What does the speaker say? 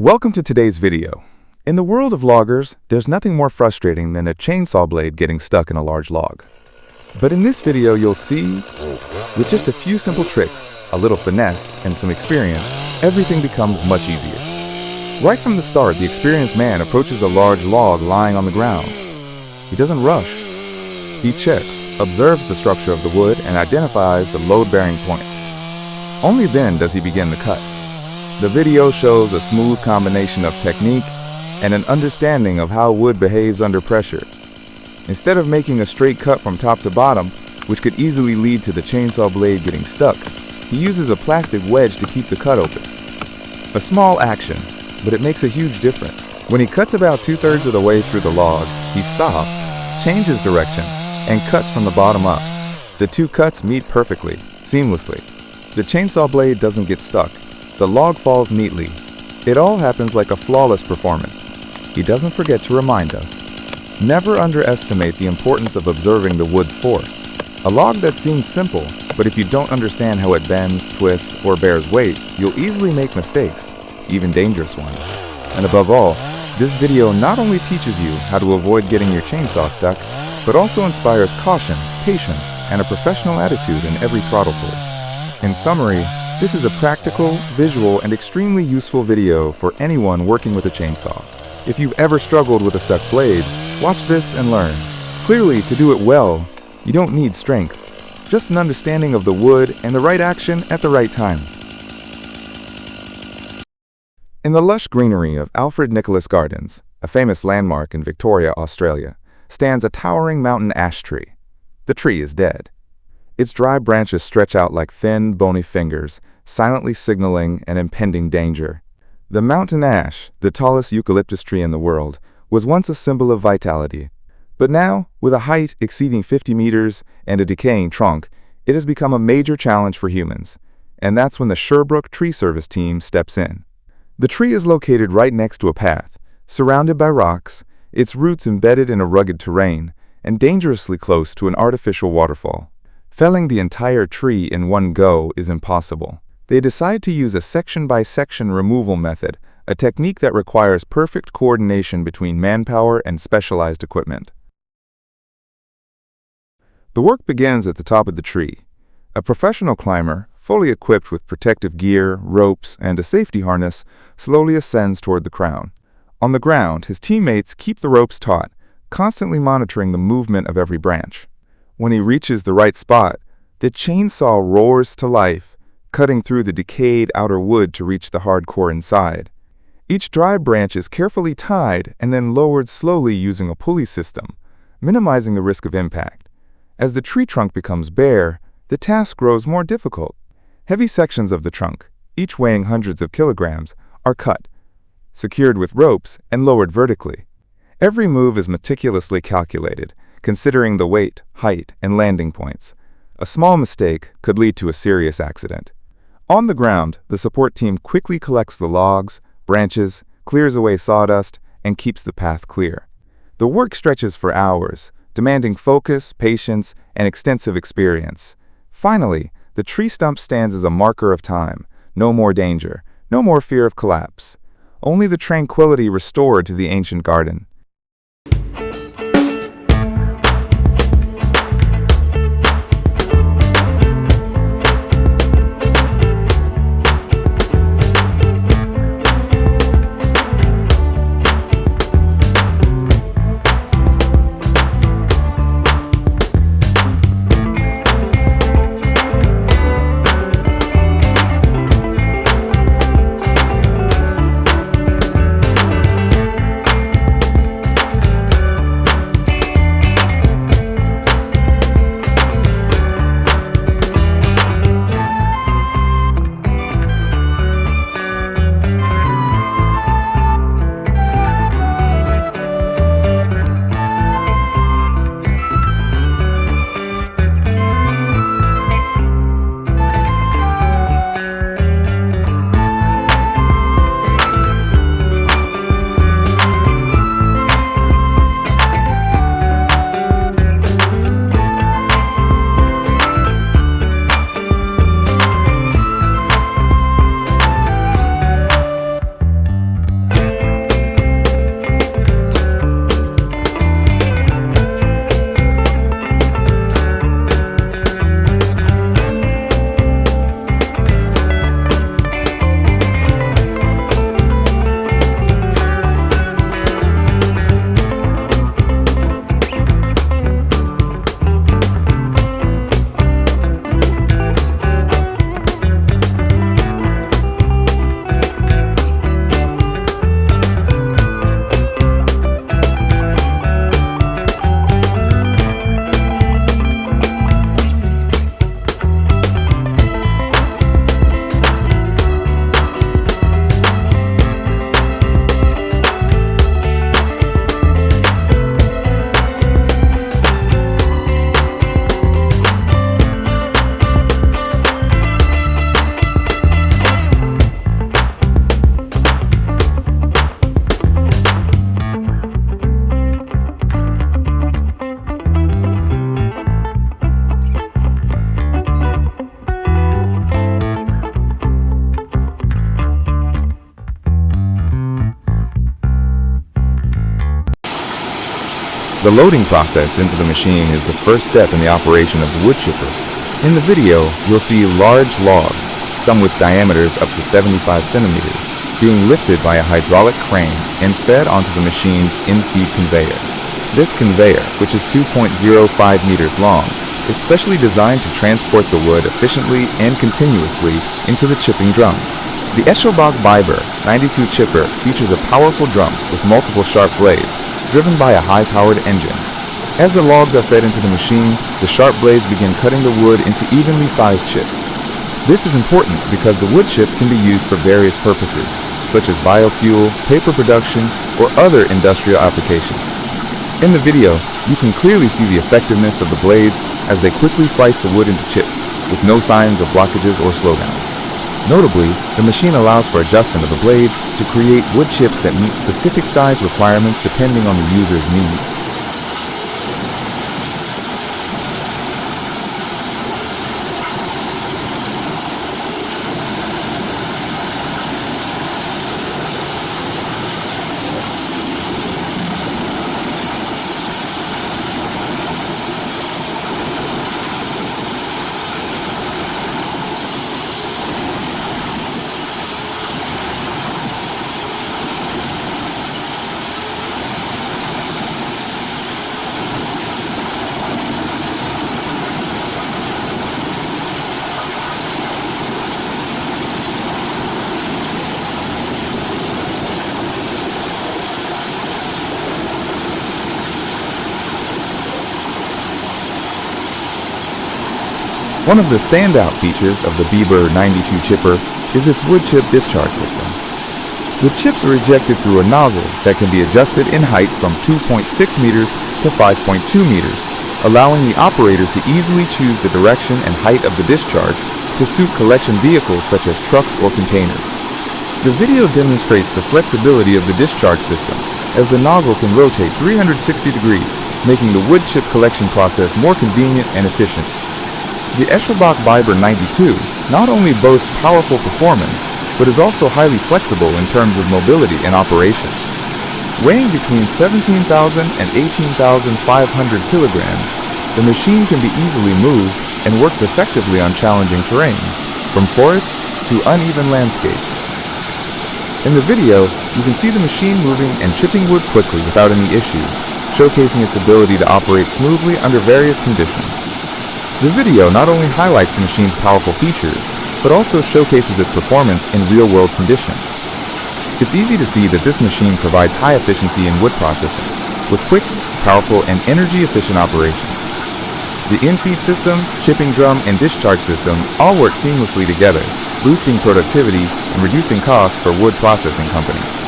Welcome to today's video. In the world of loggers, there's nothing more frustrating than a chainsaw blade getting stuck in a large log. But in this video, you'll see, with just a few simple tricks, a little finesse, and some experience, everything becomes much easier. Right from the start, the experienced man approaches a large log lying on the ground. He doesn't rush. He checks, observes the structure of the wood, and identifies the load-bearing points. Only then does he begin the cut. The video shows a smooth combination of technique and an understanding of how wood behaves under pressure. Instead of making a straight cut from top to bottom, which could easily lead to the chainsaw blade getting stuck, he uses a plastic wedge to keep the cut open. A small action, but it makes a huge difference. When he cuts about 2/3 of the way through the log, he stops, changes direction, and cuts from the bottom up. The two cuts meet perfectly, seamlessly. The chainsaw blade doesn't get stuck. The log falls neatly. It all happens like a flawless performance. He doesn't forget to remind us. Never underestimate the importance of observing the wood's force. A log that seems simple, but if you don't understand how it bends, twists, or bears weight, you'll easily make mistakes, even dangerous ones. And above all, this video not only teaches you how to avoid getting your chainsaw stuck, but also inspires caution, patience, and a professional attitude in every throttle pull. In summary, this is a practical, visual, and extremely useful video for anyone working with a chainsaw. If you've ever struggled with a stuck blade, watch this and learn. Clearly, to do it well, you don't need strength, just an understanding of the wood and the right action at the right time. In the lush greenery of Alfred Nicholas Gardens, a famous landmark in Victoria, Australia, stands a towering mountain ash tree. The tree is dead. Its dry branches stretch out like thin, bony fingers, silently signaling an impending danger. The mountain ash, the tallest eucalyptus tree in the world, was once a symbol of vitality. But now, with a height exceeding 50 meters and a decaying trunk, it has become a major challenge for humans. And that's when the Sherbrooke Tree Service team steps in. The tree is located right next to a path, surrounded by rocks, its roots embedded in a rugged terrain, and dangerously close to an artificial waterfall. Felling the entire tree in one go is impossible. They decide to use a section-by-section removal method, a technique that requires perfect coordination between manpower and specialized equipment. The work begins at the top of the tree. A professional climber, fully equipped with protective gear, ropes, and a safety harness, slowly ascends toward the crown. On the ground, his teammates keep the ropes taut, constantly monitoring the movement of every branch. When he reaches the right spot, the chainsaw roars to life, cutting through the decayed outer wood to reach the hard core inside. Each dry branch is carefully tied and then lowered slowly using a pulley system, minimizing the risk of impact. As the tree trunk becomes bare, the task grows more difficult. Heavy sections of the trunk, each weighing hundreds of kilograms, are cut, secured with ropes, and lowered vertically. Every move is meticulously calculated, considering the weight, height, and landing points. A small mistake could lead to a serious accident. On the ground, the support team quickly collects the logs, branches, clears away sawdust, and keeps the path clear. The work stretches for hours, demanding focus, patience, and extensive experience. Finally, the tree stump stands as a marker of time. No more danger, no more fear of collapse. Only the tranquility restored to the ancient garden. The loading process into the machine is the first step in the operation of the wood chipper. In the video, you'll see large logs, some with diameters up to 75 centimeters, being lifted by a hydraulic crane and fed onto the machine's in-feed conveyor. This conveyor, which is 2.05 meters long, is specially designed to transport the wood efficiently and continuously into the chipping drum. The Eschelbach-Biber 92 chipper features a powerful drum with multiple sharp blades, driven by a high-powered engine. As the logs are fed into the machine, the sharp blades begin cutting the wood into evenly sized chips. This is important because the wood chips can be used for various purposes, such as biofuel, paper production, or other industrial applications. In the video, you can clearly see the effectiveness of the blades as they quickly slice the wood into chips, with no signs of blockages or slowdowns. Notably, the machine allows for adjustment of the blade to create wood chips that meet specific size requirements depending on the user's needs. One of the standout features of the Biber 92 chipper is its wood chip discharge system. The chips are ejected through a nozzle that can be adjusted in height from 2.6 meters to 5.2 meters, allowing the operator to easily choose the direction and height of the discharge to suit collection vehicles such as trucks or containers. The video demonstrates the flexibility of the discharge system, as the nozzle can rotate 360 degrees, making the wood chip collection process more convenient and efficient. The Eschelbach-Biber 92 not only boasts powerful performance, but is also highly flexible in terms of mobility and operation. Weighing between 17,000 and 18,500 kilograms, the machine can be easily moved and works effectively on challenging terrains, from forests to uneven landscapes. In the video, you can see the machine moving and chipping wood quickly without any issues, showcasing its ability to operate smoothly under various conditions. The video not only highlights the machine's powerful features, but also showcases its performance in real-world conditions. It's easy to see that this machine provides high efficiency in wood processing, with quick, powerful, and energy-efficient operation. The in-feed system, chipping drum, and discharge system all work seamlessly together, boosting productivity and reducing costs for wood processing companies.